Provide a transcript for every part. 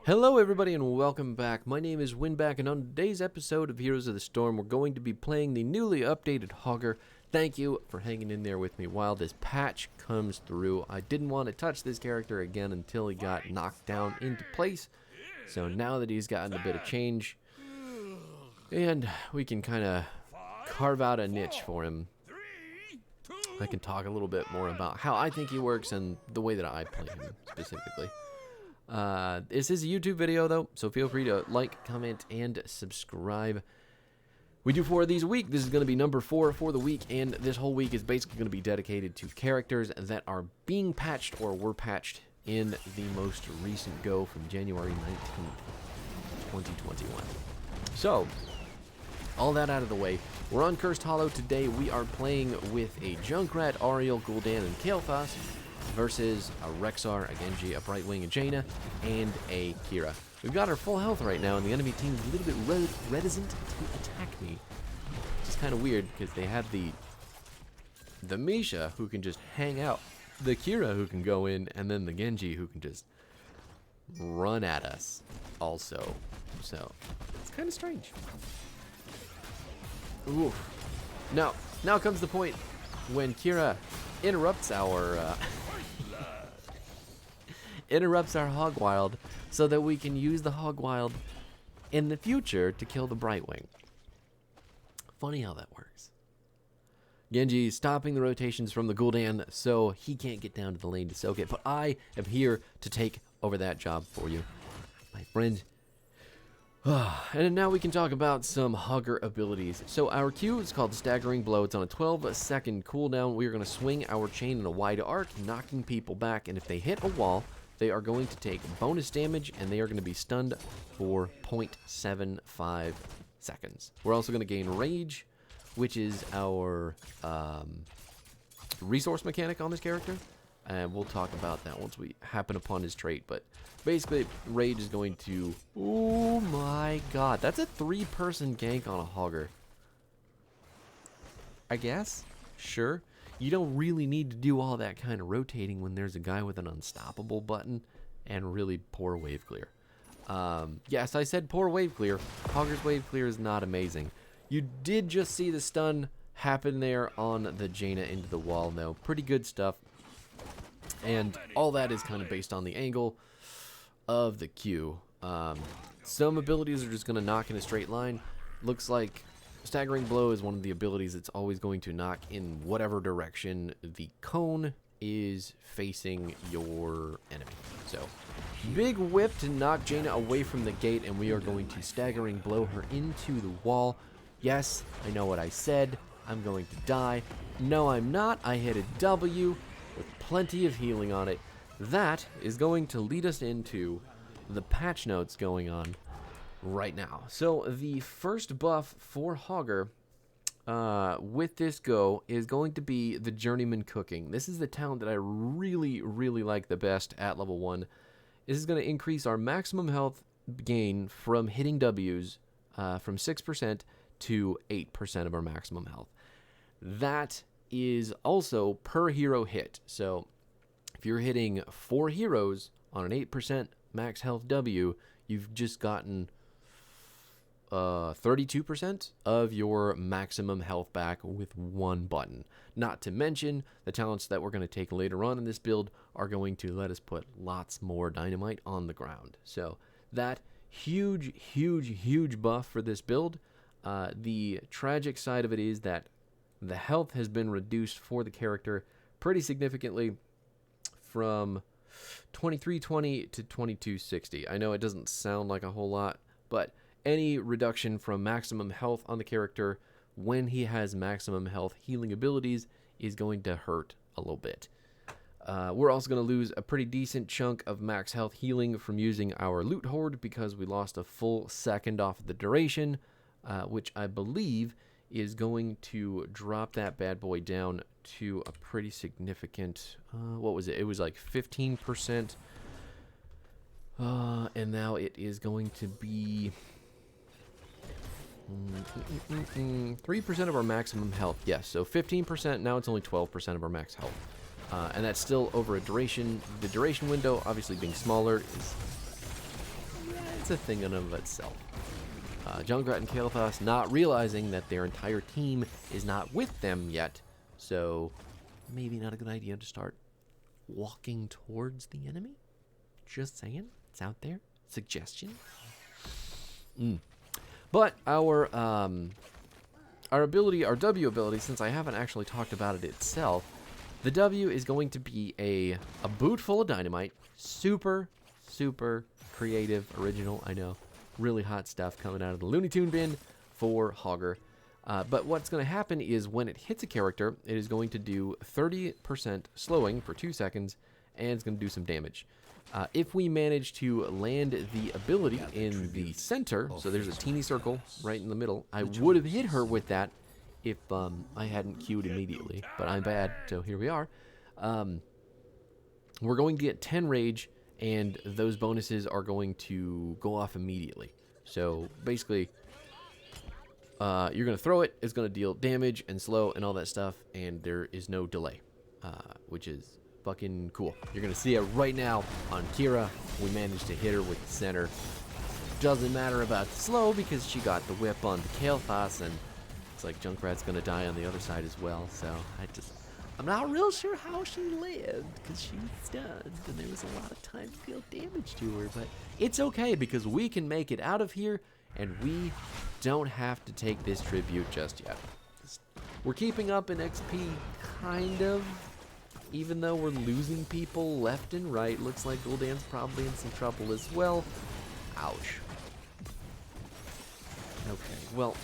Hello everybody and welcome back. My name is Winback, and on today's episode of Heroes of the Storm, we're going to be playing the newly updated Hogger. Thank you for hanging in there with me while this patch comes through. I didn't want to touch this character again until he got knocked down into place. So now that he's gotten a bit of change, and we can kind of carve out a niche for him, I can talk a little bit more about how I think he works and the way that I play him specifically. This is a YouTube video though, so feel free to like, comment, and subscribe. We do 4 of these a week. This is going to be number 4 for the week, and this whole week is basically going to be dedicated to characters that are being patched or were patched in the most recent go from January 19th, 2021. So, all that out of the way, we're on Cursed Hollow today. We are playing with a Junkrat, Ariel, Gul'dan, and Kael'thas versus a Rexxar, a Genji, a Brightwing, a Jaina, and a Kira. We've got our full health right now, and the enemy team's a little bit reticent to attack me. Which is kind of weird, because they have the Misha, who can just hang out, the Kira, who can go in, and then the Genji, who can just run at us also. So, it's kind of strange. Oof. Now comes the point when Kira interrupts our Hog Wild so that we can use the Hog Wild in the future to kill the Brightwing. Funny how that works. Genji stopping the rotations from the Gul'dan so he can't get down to the lane to soak it, but I am here to take over that job for you, my friend. And now we can talk about some Hogger abilities. So our Q is called Staggering Blow. It's on a 12-second cooldown. We are going to swing our chain in a wide arc, knocking people back, and if they hit a wall, they are going to take bonus damage, and they are going to be stunned for 0.75 seconds. We're also going to gain Rage, which is our resource mechanic on this character, and we'll talk about that once we happen upon his trait. But basically, Rage is going to... Oh my god, that's a 3-person gank on a Hogger. I guess? Sure. You don't really need to do all that kind of rotating when there's a guy with an unstoppable button and really poor wave clear. Yes, I said poor wave clear. Hogger's wave clear is not amazing. You did just see the stun happen there on the Jaina into the wall, though. Pretty good stuff. And all that is kind of based on the angle of the Q. Some abilities are just going to knock in a straight line. Looks like Staggering Blow is one of the abilities that's always going to knock in whatever direction the cone is facing your enemy. So, big whip to knock Jaina away from the gate, and we are going to Staggering Blow her into the wall. Yes, I know what I said. I'm going to die. No, I'm not. I hit a W with plenty of healing on it. That is going to lead us into the patch notes going on right now. So the first buff for Hogger with this go is going to be the Journeyman Cooking. This is the talent that I really like the best at level 1. This is going to increase our maximum health gain from hitting W's from 6% to 8% of our maximum health. That is also per hero hit. So if you're hitting 4 heroes on an 8% max health W, you've just gotten 32% of your maximum health back with 1 button. Not to mention, the talents that we're going to take later on in this build are going to let us put lots more dynamite on the ground. So that huge buff for this build. The tragic side of it is that the health has been reduced for the character pretty significantly from 2320 to 2260. I know it doesn't sound like a whole lot, but any reduction from maximum health on the character when he has maximum health healing abilities is going to hurt a little bit. We're also going to lose a pretty decent chunk of max health healing from using our loot hoard because we lost a full second off of the duration, which I believe is going to drop that bad boy down to a pretty significant, what was it? It was like 15%, and now it is going to be 3% of our maximum health. Yes, so 15%, now it's only 12% of our max health. And that's still over a duration. The duration window, obviously being smaller, is a thing in and of itself. Junkrat and Kael'thas not realizing that their entire team is not with them yet, so maybe not a good idea to start walking towards the enemy. Just saying, it's out there. Suggestion. But our ability, our W ability, since I haven't actually talked about it itself, the W is going to be a boot full of dynamite. Super creative, original, I know. Really hot stuff coming out of the Looney Tune bin for Hogger. But what's going to happen is when it hits a character, it is going to do 30% slowing for 2 seconds, and it's going to do some damage. If we manage to land the ability in the center, so there's a teeny circle right in the middle, I would have hit her with that if I hadn't queued immediately, but I'm bad, so here we are. We're going to get 10 rage, and those bonuses are going to go off immediately. So basically, you're going to throw it, it's going to deal damage and slow and all that stuff, and there is no delay, which is fucking cool. You're going to see it right now on Kira. We managed to hit her with the center. Doesn't matter about the slow because she got the whip on the Kael'thas, and it's like Junkrat's going to die on the other side as well, so I'm not real sure how she lived because she was stunned and there was a lot of time to deal damage to her, but it's okay because we can make it out of here and we don't have to take this tribute just yet. We're keeping up in XP, kind of, even though we're losing people left and right. Looks like Gul'dan's probably in some trouble as well. Ouch. Okay, well,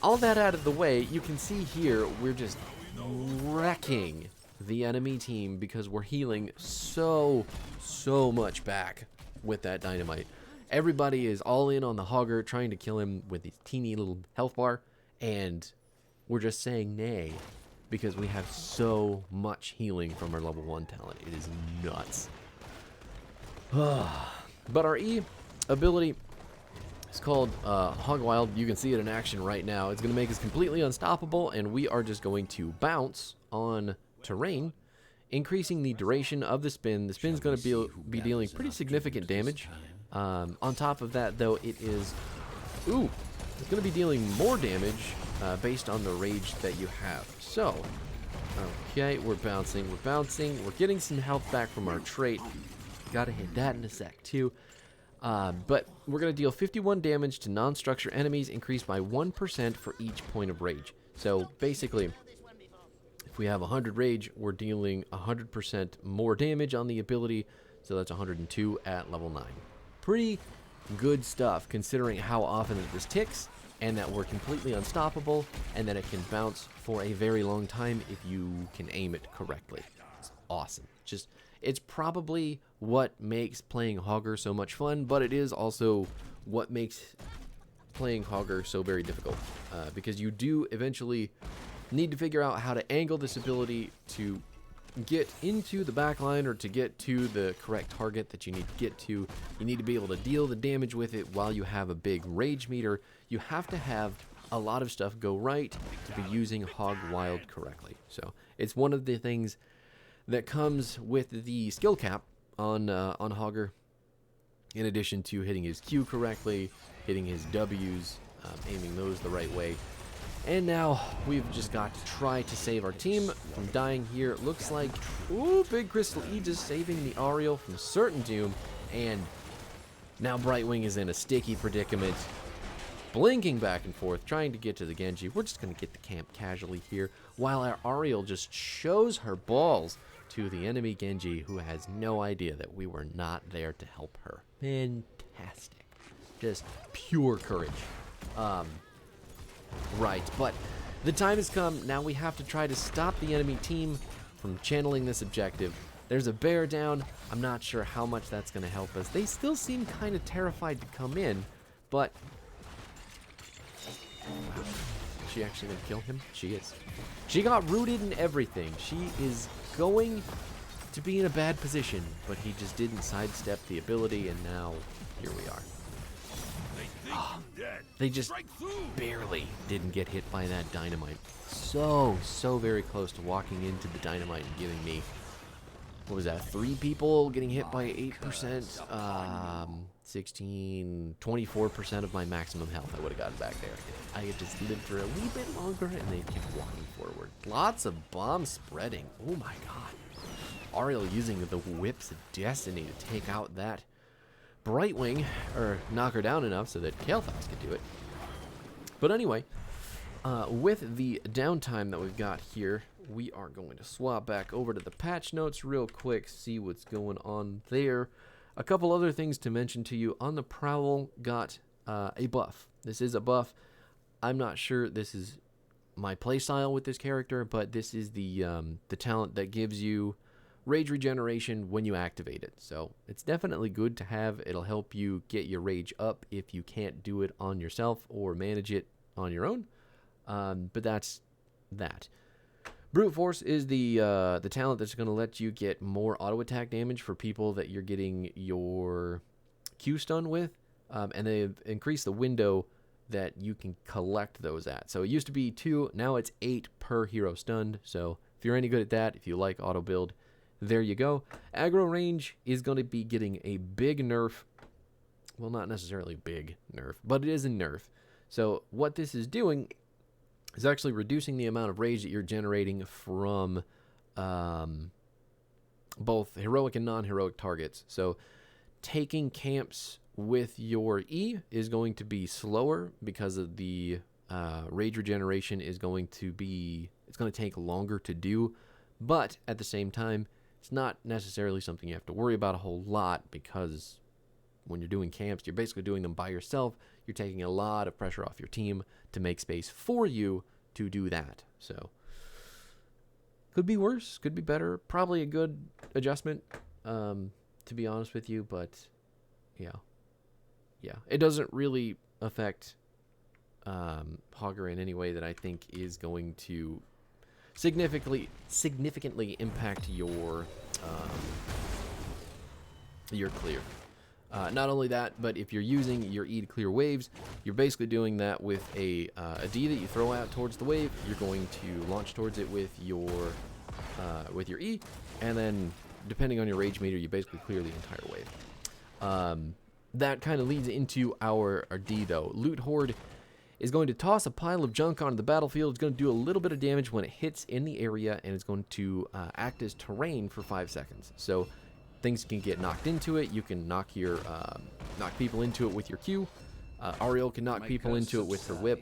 all that out of the way, you can see here we're just wrecking the enemy team because we're healing so much back with that dynamite. Everybody is all in on the Hogger, trying to kill him with his teeny little health bar, and we're just saying nay because we have so much healing from our level 1 talent. It is nuts. But our E ability is called Hog Wild. You can see it in action right now. It's going to make us completely unstoppable, and we are just going to bounce on terrain, increasing the duration of the spin. The spin's going to be dealing pretty significant damage. On top of that, though, it's going to be dealing more damage based on the rage that you have. So, okay, we're bouncing. We're getting some health back from our trait. Gotta hit that in a sec, too. But we're going to deal 51 damage to non-structure enemies, increased by 1% for each point of rage. So basically, if we have 100 rage, we're dealing 100% more damage on the ability, so that's 102 at level 9. Pretty good stuff, considering how often this ticks, and that we're completely unstoppable, and that it can bounce for a very long time if you can aim it correctly. It's awesome. It's probably what makes playing Hogger so much fun, but it is also what makes playing Hogger so very difficult, because you do eventually need to figure out how to angle this ability to get into the backline or to get to the correct target that you need to get to. You need to be able to deal the damage with it while you have a big rage meter. You have to have a lot of stuff go right to be using Hog Wild correctly. So it's one of the things that comes with the skill cap on Hogger, in addition to hitting his Q correctly, hitting his W's, aiming those the right way. And now we've just got to try to save our team from dying here. It looks like, ooh, Big Crystal Aegis saving the Ariel from certain doom, and now Brightwing is in a sticky predicament, blinking back and forth, trying to get to the Genji. We're just going to get the camp casually here, while our Ariel just shows her balls to the enemy Genji, who has no idea that we were not there to help her. Fantastic. Just pure courage. Right, but the time has come. Now we have to try to stop the enemy team from channeling this objective. There's a bear down. I'm not sure how much that's going to help us. They still seem kind of terrified to come in, but wow. Is she actually going to kill him? She is. She got rooted in everything. She is going to be in a bad position, but he just didn't sidestep the ability, and now here we are. They just barely didn't get hit by that dynamite. So very close to walking into the dynamite and giving me what was that? 3 people getting hit by 8%. 16, 24% of my maximum health I would have gotten back there. I had just lived for a wee bit longer, and they kept walking forward. Lots of bomb spreading. Oh my god. Ariel using the Whips of Destiny to take out that Brightwing, or knock her down enough so that Kael'thas could do it. But anyway, with the downtime that we've got here, we are going to swap back over to the patch notes real quick, see what's going on there. A couple other things to mention to you. On the Prowl, got a buff. This is a buff. I'm not sure this is my playstyle with this character, but this is the talent that gives you rage regeneration when you activate it. So it's definitely good to have. It'll help you get your rage up if you can't do it on yourself or manage it on your own. But that's that. Brute Force is the talent that's going to let you get more auto attack damage for people that you're getting your Q stun with, and they've increased the window that you can collect those at. So it used to be 2, now it's 8 per hero stunned. So if you're any good at that, if you like auto build, there you go. Aggro range is going to be getting a big nerf. Well, not necessarily big nerf, but it is a nerf. So what this is doing is actually reducing the amount of rage that you're generating from both heroic and non-heroic targets. So taking camps with your E is going to be slower because of the rage regeneration is going to be, it's going to take longer to do, but at the same time, it's not necessarily something you have to worry about a whole lot, because when you're doing camps, you're basically doing them by yourself. You're taking a lot of pressure off your team to make space for you to do that. So could be worse, could be better. Probably a good adjustment, to be honest with you. But yeah, it doesn't really affect Hogger in any way that I think is going to significantly impact your clear. Not only that, but if you're using your E to clear waves, you're basically doing that with a D that you throw out towards the wave. You're going to launch towards it with your E, and then depending on your rage meter, you basically clear the entire wave. That kind of leads into our D though. Loot Horde is going to toss a pile of junk onto the battlefield. It's going to do a little bit of damage when it hits in the area, and it's going to act as terrain for 5 seconds. So things can get knocked into it. You can knock people into it with your Q. Ariel can knock people into it with her whip.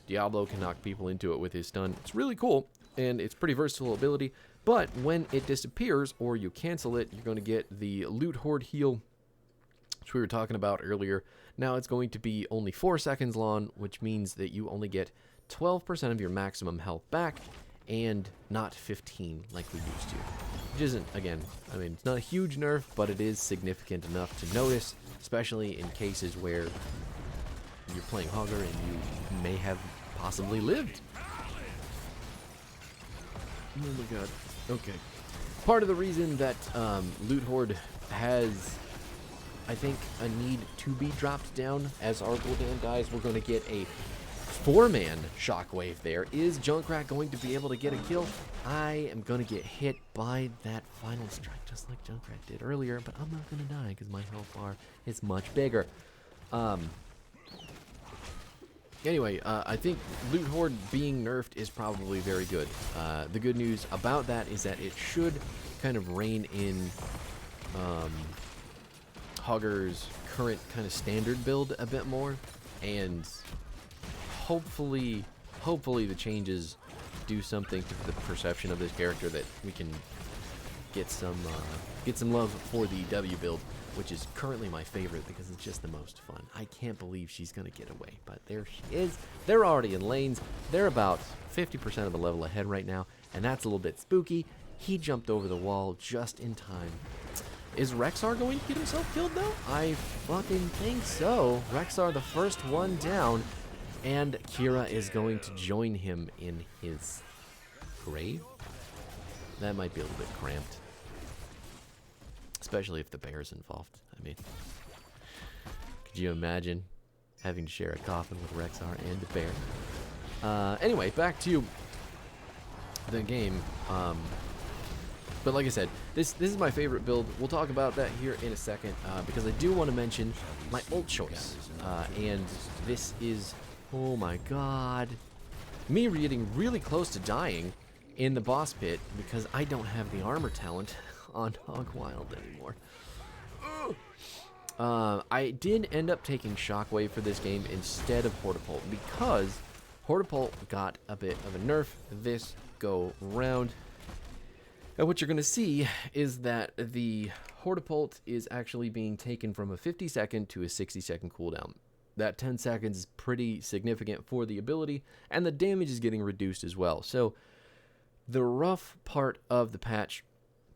Diablo can knock people into it with his stun. It's really cool, and it's pretty versatile ability. But when it disappears or you cancel it, you're going to get the Loot Horde heal, which we were talking about earlier. Now it's going to be only 4 seconds long, which means that you only get 12% of your maximum health back, and not 15 like we used to. Which isn't, again, I mean, it's not a huge nerf, but it is significant enough to notice, especially in cases where you're playing Hogger and you may have possibly lived. Oh my god. Okay. Part of the reason that Loot Horde has, I think, a need to be dropped down as our Gul'dan dies, we're going to get a 4-man shockwave there. Is Junkrat going to be able to get a kill? I am going to get hit by that final strike just like Junkrat did earlier, but I'm not going to die because my health bar is much bigger. Anyway, I think Loot Horde being nerfed is probably very good. The good news about that is that it should kind of rein in Hogger's current kind of standard build a bit more, and hopefully the changes do something to the perception of this character, that we can get some love for the W build, which is currently my favorite because it's just the most fun. I can't believe she's gonna get away, but there she is. They're already in lanes. They're about 50% of a level ahead right now, and that's a little bit spooky. He jumped over the wall just in time. Is Rexar going to get himself killed though? I fucking think so. Rexar the first one down, and Kira is going to join him in his grave. That might be a little bit cramped, especially if the bear's involved. I mean, could you imagine having to share a coffin with Rexar and a bear? Anyway, back to the game. But like I said, this is my favorite build. We'll talk about that here in a second, because I do want to mention my ult choice. And this is, oh my god, me getting really close to dying in the boss pit because I don't have the armor talent on Hog Wild anymore. I did end up taking Shockwave for this game instead of Hortipult because Hortipult got a bit of a nerf this go round. And what you're going to see is that the Hortipult is actually being taken from a 50-second to a 60-second cooldown. That 10 seconds is pretty significant for the ability, and the damage is getting reduced as well. So the rough part of the patch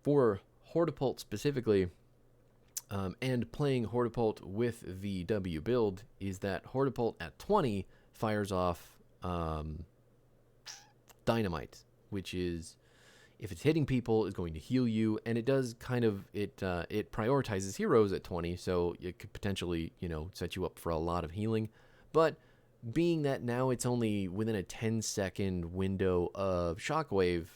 for Hortipult specifically, and playing Hortipult with the W build, is that Hortipult at 20 fires off dynamite, which is, if it's hitting people, is going to heal you, and it does kind of, it prioritizes heroes at 20, so it could potentially, you know, set you up for a lot of healing. But being that now it's only within a 10-second window of Shockwave,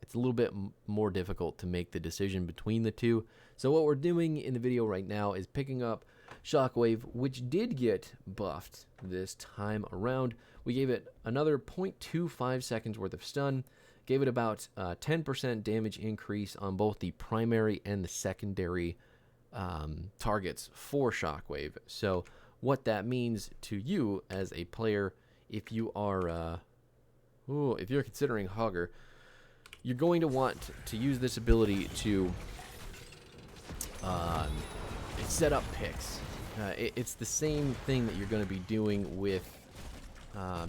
it's a little bit more difficult to make the decision between the two. So what we're doing in the video right now is picking up Shockwave, which did get buffed this time around. We gave it another 0.25 seconds worth of stun, gave it about 10% damage increase on both the primary and the secondary targets for Shockwave. So what that means to you as a player, if you are, if you're considering Hogger, you're going to want to use this ability to set up picks. It's the same thing that you're going to be doing with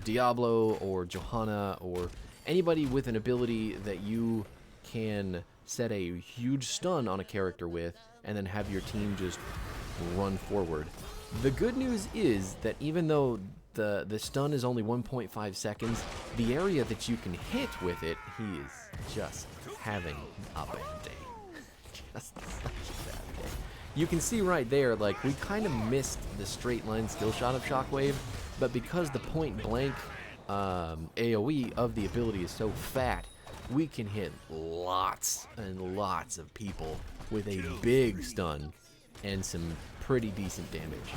Diablo or Johanna or anybody with an ability that you can set a huge stun on a character with and then have your team just run forward. The good news is that even though the stun is only 1.5 seconds, the area that you can hit with it, he is just having a bad day. Just such a bad day. You can see right there, like, we kind of missed the straight line skill shot of Shockwave, but because the point blank AoE of the ability is so fat, we can hit lots and lots of people with a big stun and some pretty decent damage.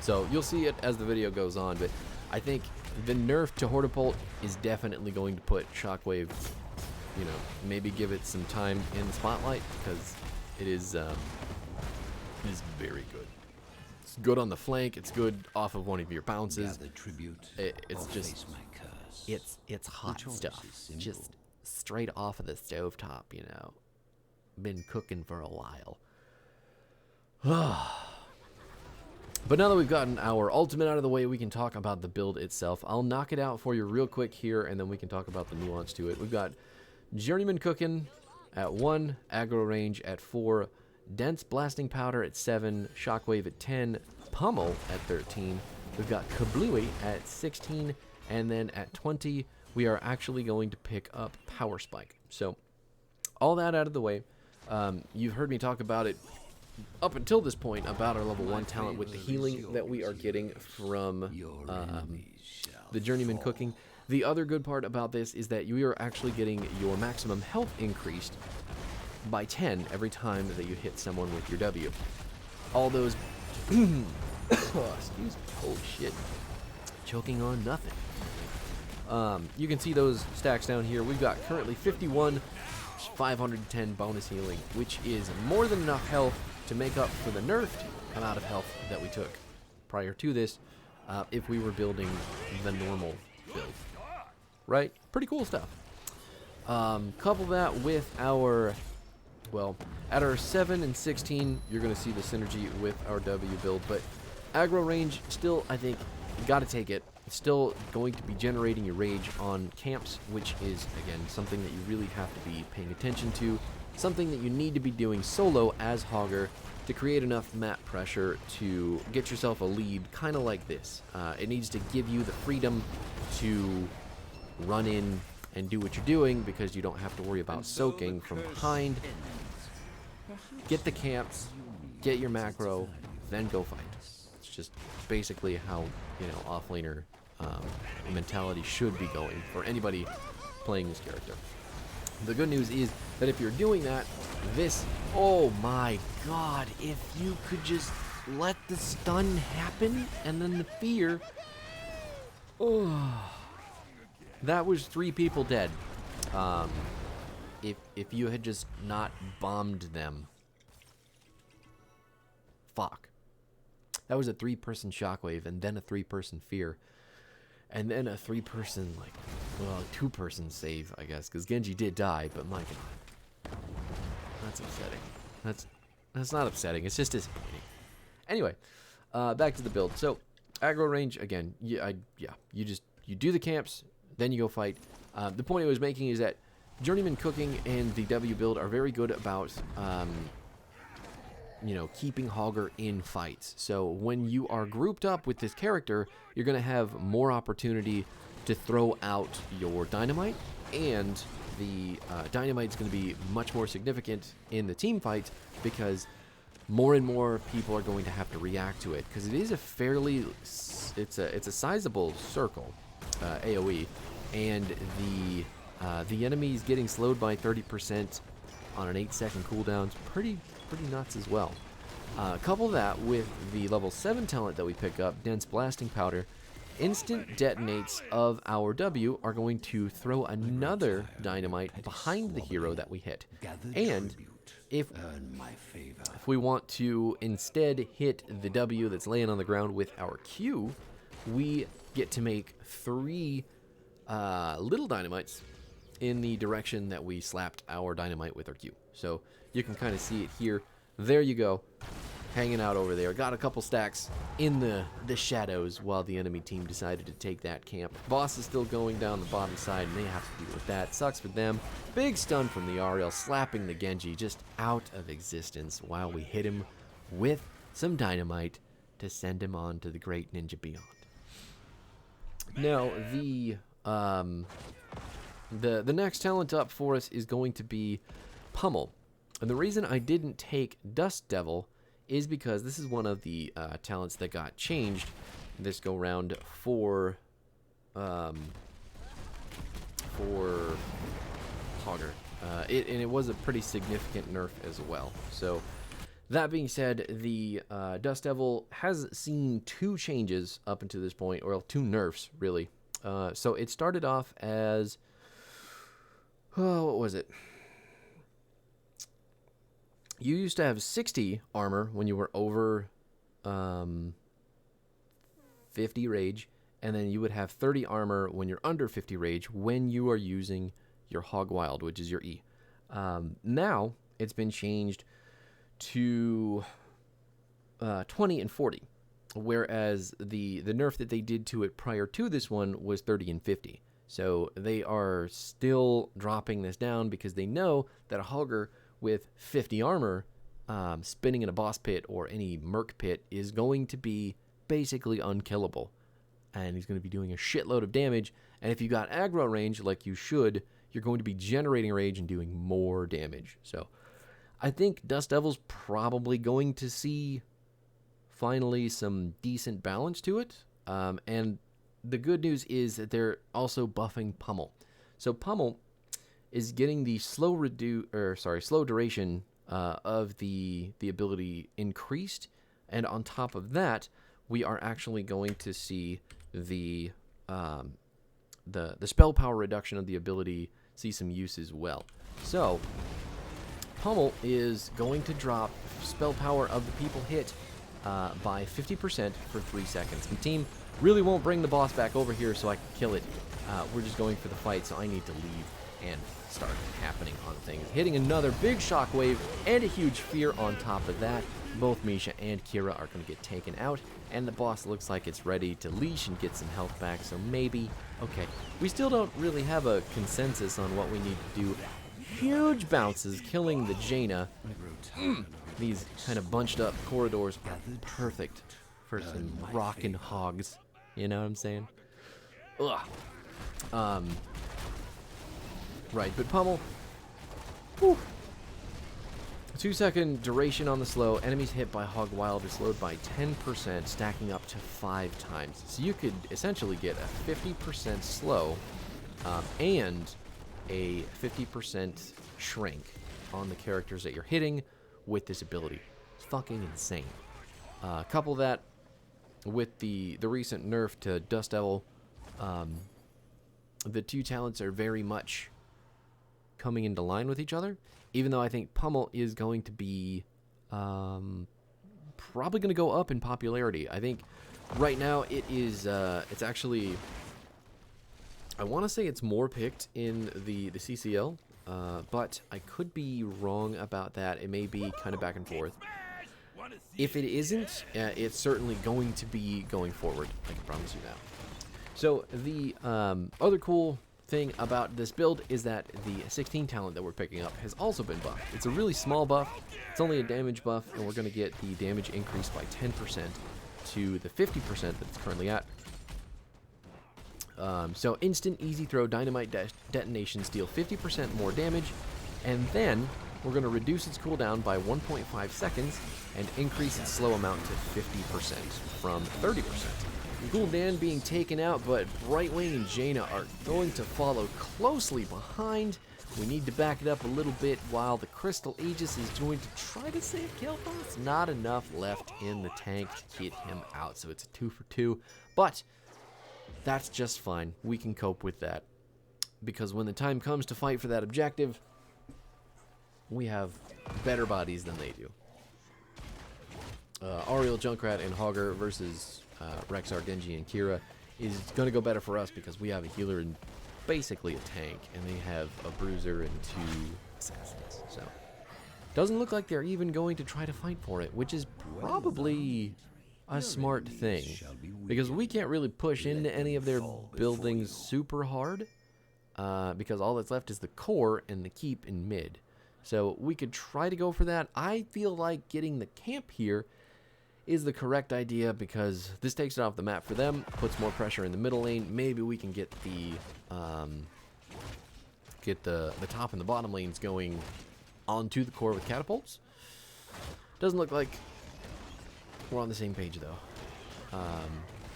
So you'll see it as the video goes on, but I think the nerf to Hortipult is definitely going to put Shockwave, you know, maybe give it some time in the spotlight, because it is very good. It's good on the flank. It's good off of one of your bounces. It's just, it's hot stuff. Just straight off of the stovetop, you know. Been cooking for a while. But now that we've gotten our ultimate out of the way, we can talk about the build itself. I'll knock it out for you real quick here, and then we can talk about the nuance to it. We've got Journeyman cooking at 1, aggro range at 4, dense blasting powder at 7, shockwave at 10, pummel at 13. We've got kablooey at 16, and then at 20, we are actually going to pick up power spike. So all that out of the way, you've heard me talk about it up until this point about our level 1 talent with the healing that we are getting from the Journeyman cooking. The other good part about this is that you are actually getting your maximum health increased by 10 every time that you hit someone with your W. All those oh, excuse me. Oh shit. Choking on nothing. You can see those stacks down here. We've got currently 51, 510 bonus healing, which is more than enough health to make up for the nerfed amount of health that we took prior to this, if we were building the normal build. Right? Pretty cool stuff. Couple that with our, well, at our 7 and 16, you're going to see the synergy with our W build, but aggro range, still, I think, you got to take it. It's still going to be generating your rage on camps, which is, again, something that you really have to be paying attention to. Something that you need to be doing solo as Hogger to create enough map pressure to get yourself a lead, kind of like this. It needs to give you the freedom to run in and do what you're doing, because you don't have to worry about soaking from behind. Get the camps, get your macro, then go fight. It's just basically how, you know, offlaner mentality should be going for anybody playing this character. The good news is that if you're doing that, this, oh my god, if you could just let the stun happen and then the fear, oh, that was 3 people dead. If you had just not bombed them. Fuck. That was a 3-person shockwave and then a 3-person fear. And then a 3-person, like, well, 2-person save, I guess, because Genji did die, but my god. That's upsetting. That's not upsetting, it's just disappointing. Anyway, back to the build. So, aggro range, again, you do the camps, then you go fight. The point I was making is that Journeyman Cooking and the W build are very good about, keeping Hogger in fights. So when you are grouped up with this character, you're going to have more opportunity to throw out your dynamite, and the dynamite is going to be much more significant in the team fight because more and more people are going to have to react to it, because it is a fairly, it's a sizable circle, AoE, and the enemy is getting slowed by 30% on an 8-second cooldown. It's pretty nuts as well. Couple that with the level 7 talent that we pick up, Dense Blasting Powder. Instant detonates of our W are going to throw another dynamite behind the hero that we hit. And if we want to instead hit the W that's laying on the ground with our Q, we get to make 3 little dynamites in the direction that we slapped our dynamite with our Q. So you can kind of see it here. There you go, hanging out over there. Got a couple stacks in the shadows while the enemy team decided to take that camp. Boss is still going down the bottom side, and they have to deal with that. Sucks for them. Big stun from the Ariel, slapping the Genji just out of existence while we hit him with some dynamite to send him on to the great Ninja Beyond. Now, the next talent up for us is going to be Pummel. And the reason I didn't take Dust Devil is because this is one of the talents that got changed this go round for Hogger. And it was a pretty significant nerf as well. So that being said, the Dust Devil has seen 2 changes up until this point, or 2 nerfs really. So it started off as, what was it? You used to have 60 armor when you were over 50 rage, and then you would have 30 armor when you're under 50 rage when you are using your Hog Wild, which is your E. Now it's been changed to 20 and 40, whereas the nerf that they did to it prior to this one was 30 and 50. So they are still dropping this down because they know that a Hogger with 50 armor spinning in a boss pit or any merc pit is going to be basically unkillable, and he's going to be doing a shitload of damage. And if you got aggro range like you should, you're going to be generating rage and doing more damage. So I think Dust Devil's probably going to see finally some decent balance to it, and the good news is that they're also buffing Pummel. So Pummel is getting the slow duration of the ability increased, and on top of that, we are actually going to see the spell power reduction of the ability see some use as well. So Pummel is going to drop spell power of the people hit by 50% for 3 seconds. The team really won't bring the boss back over here so I can kill it. We're just going for the fight, so I need to leave and start happening on things. Hitting another big shockwave and a huge fear on top of that. Both Misha and Kira are going to get taken out, and the boss looks like it's ready to leash and get some health back, so maybe. Okay, we still don't really have a consensus on what we need to do. Huge bounces, killing the Jaina. These kind of bunched up corridors are perfect for some rockin' hogs. You know what I'm saying? Ugh. Right, but Pummel. Whew. 2-second duration on the slow. Enemies hit by Hog Wild is slowed by 10%, stacking up to 5 times. So you could essentially get a 50% slow and a 50% shrink on the characters that you're hitting with this ability. It's fucking insane. Couple that with the recent nerf to Dust Devil. The two talents are very much coming into line with each other, even though I think Pummel is going to be probably going to go up in popularity. I think right now it is it's actually, I want to say it's more picked in the CCL, but I could be wrong about that. It may be kind of back and forth. If it isn't, it's certainly going to be going forward. I can promise you that. So the other cool thing about this build is that the 16 talent that we're picking up has also been buffed. It's a really small buff. It's only a damage buff, and we're going to get the damage increased by 10% to the 50% that it's currently at. So instant easy throw dynamite detonations deal 50% more damage, and then we're going to reduce its cooldown by 1.5 seconds and increase its slow amount to 50% from 30%. Gul'dan being taken out, but Brightwing and Jaina are going to follow closely behind. We need to back it up a little bit while the Crystal Aegis is going to try to save Kael'thas. Not enough left in the tank to get him out, so it's a 2 for 2. But that's just fine. We can cope with that. Because when the time comes to fight for that objective, we have better bodies than they do. Ariel, Junkrat, and Hogger versus Rexar, Genji, and Kira is going to go better for us because we have a healer and basically a tank, and they have a bruiser and 2 assassins. So doesn't look like they're even going to try to fight for it, which is probably a smart thing because we can't really push into any of their buildings super hard because all that's left is the core and the keep in mid. So we could try to go for that. I feel like getting the camp here is the correct idea because this takes it off the map for them, puts more pressure in the middle lane. Maybe we can get the top and the bottom lanes going onto the core with catapults. Doesn't look like we're on the same page though.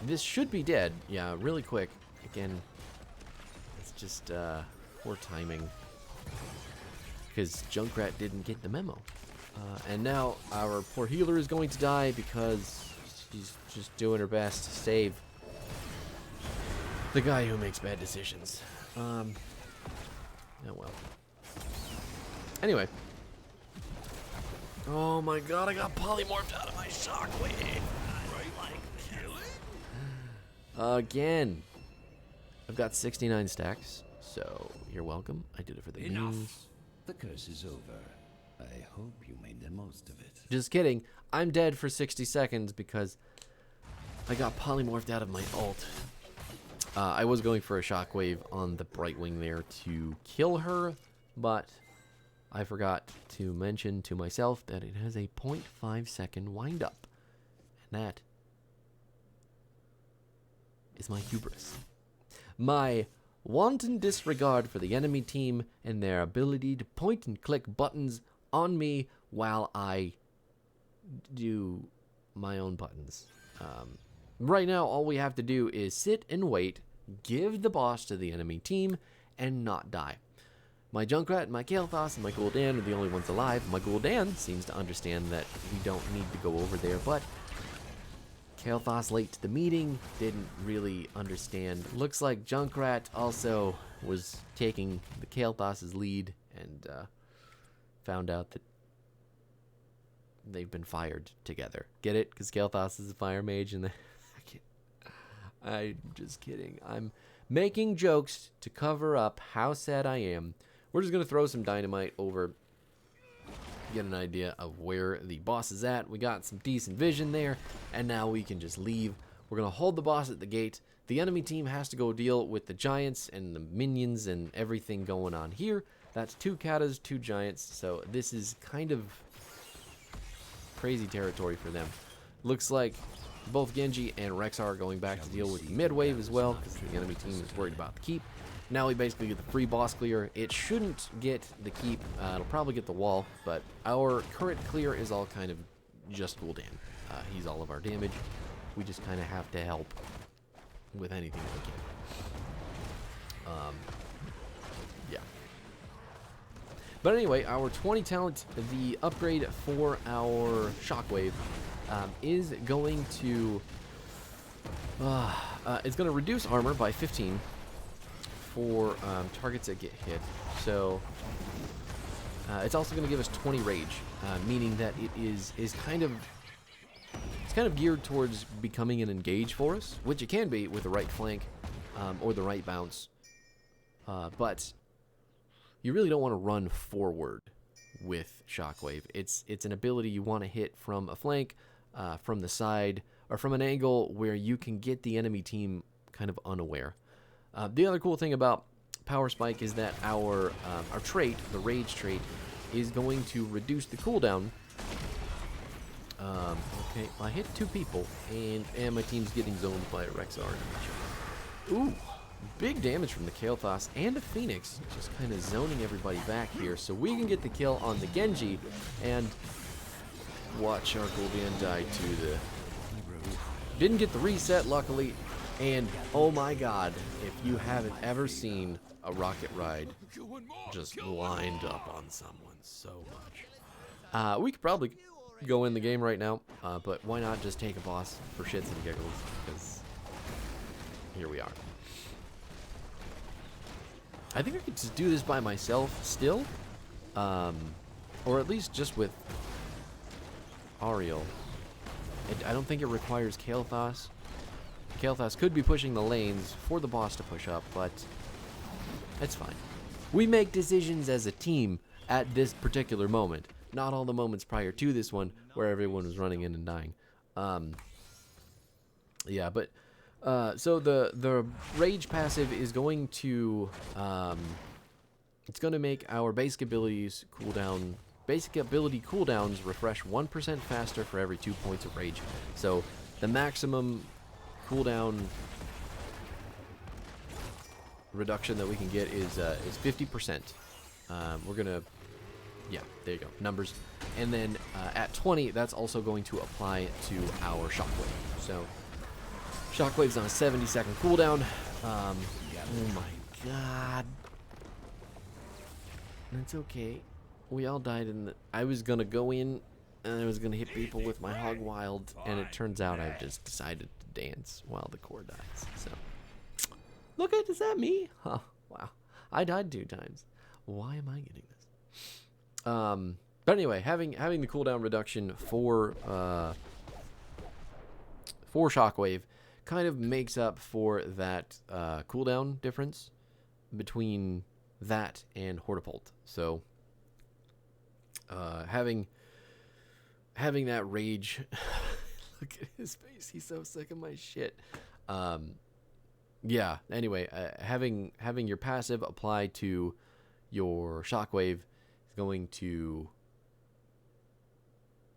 This should be dead. Yeah, really quick. Again, it's just poor timing because Junkrat didn't get the memo. And now our poor healer is going to die because she's just doing her best to save the guy who makes bad decisions. Oh well. Anyway. Oh my god, I got polymorphed out of my shockwave. Again. I've got 69 stacks, so you're welcome. I did it for the news. The curse is over. I hope you made the most of it. Just kidding. I'm dead for 60 seconds because I got polymorphed out of my ult. I was going for a shockwave on the Brightwing there to kill her, but I forgot to mention to myself that it has a 0.5 second windup. And that is my hubris. My wanton disregard for the enemy team and their ability to point and click buttons on me while I do my own buttons. Right now, all we have to do is sit and wait, give the boss to the enemy team, and not die. My Junkrat, my Kael'thas, and my Gul'dan are the only ones alive. My Gul'dan seems to understand that we don't need to go over there, but Kael'thas late to the meeting, didn't really understand. Looks like Junkrat also was taking the Kael'thas' lead and found out that they've been fired together. Get it? Because Kael'thas is a fire mage and I'm just kidding. I'm making jokes to cover up how sad I am. We're just going to throw some dynamite over, get an idea of where the boss is at. We got some decent vision there, and now we can just leave. We're going to hold the boss at the gate. The enemy team has to go deal with the giants and the minions and everything going on here. That's 2 katas, 2 giants, so this is kind of crazy territory for them. Looks like both Genji and Rexar are going back to deal with the mid wave as well, because the enemy team is worried about the keep. Now we basically get the free boss clear. It shouldn't get the keep. It'll probably get the wall, but our current clear is all kind of just Gul'dan. He's all of our damage. We just kind of have to help with anything we can. Yeah. But anyway, our 20 talent, the upgrade for our Shockwave is going to it's going to reduce armor by 15 for targets that get hit. So it's also going to give us 20 rage, meaning that it is kind of geared towards becoming an engage for us, which it can be with the right flank or the right bounce. But you really don't want to run forward with Shockwave. It's an ability you want to hit from a flank, from the side, or from an angle where you can get the enemy team kind of unaware. The other cool thing about Power Spike is that our trait, the Rage trait, is going to reduce the cooldown. Okay, I hit 2 people, and my team's getting zoned by a Rexar. Ooh, big damage from the Kael'thas and the Phoenix, just kind of zoning everybody back here, so we can get the kill on the Genji, and watch our Gul'dan die to the... Didn't get the reset, luckily, and oh my god, if you haven't ever seen a rocket ride just lined up on someone so much. We could probably go in the game right now, but why not just take a boss for shits and giggles, because here we are. I think I could just do this by myself still, or at least just with Ariel. I don't think it requires Kael'thas. Kael'thas could be pushing the lanes for the boss to push up, but that's fine. We make decisions as a team at this particular moment, not all the moments prior to this one where everyone was running in and dying. Yeah, but so the Rage passive is going to it's going to make our basic abilities cooldown. Basic ability cooldowns refresh 1% faster for every 2 points of rage. So the maximum cooldown reduction that we can get is 50%. We're gonna, yeah, there you go, numbers. And then at 20, that's also going to apply to our Shockwave. So Shockwave's on a 70-second cooldown. Oh my god, that's okay. We all died in the... I was going to go in, and I was going to hit people with my Hog Wild, and it turns out I just decided to dance while the core dies. So, look at, is that me? Huh, wow. I died 2 times. Why am I getting this? But anyway, having the cooldown reduction for Shockwave kind of makes up for that cooldown difference between that and Hortipult. So... having that rage. Look at his face, he's so sick of my shit. Yeah, anyway, having your passive apply to your Shockwave is going to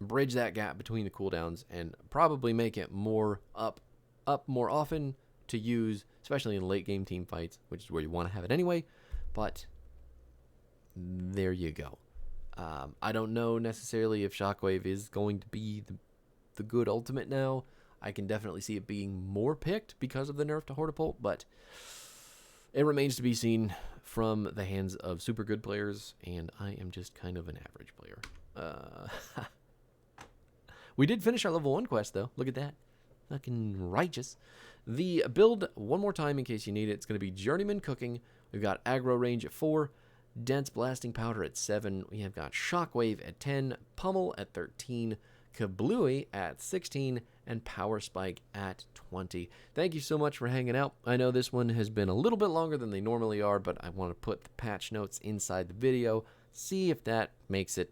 bridge that gap between the cooldowns and probably make it more up more often to use, especially in late game team fights, which is where you want to have it anyway. But there you go. I don't know necessarily if Shockwave is going to be the good ultimate now. I can definitely see it being more picked because of the nerf to Hortipult, but it remains to be seen from the hands of super good players, and I am just kind of an average player. We did finish our level 1 quest, though. Look at that. Fucking righteous. The build, one more time in case you need it, it's going to be Journeyman Cooking. We've got aggro range at 4. Dense Blasting Powder at 7. We have got Shockwave at 10, Pummel at 13, Kablooey at 16, and Power Spike at 20. Thank you so much for hanging out. I know this one has been a little bit longer than they normally are, but I want to put the patch notes inside the video, see if that makes it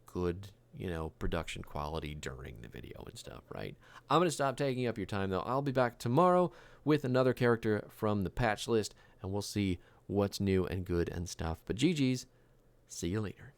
good, you know, production quality during the video and stuff, right? I'm going to stop taking up your time, though. I'll be back tomorrow with another character from the patch list, and we'll see what's new and good and stuff. But GG's, see you later.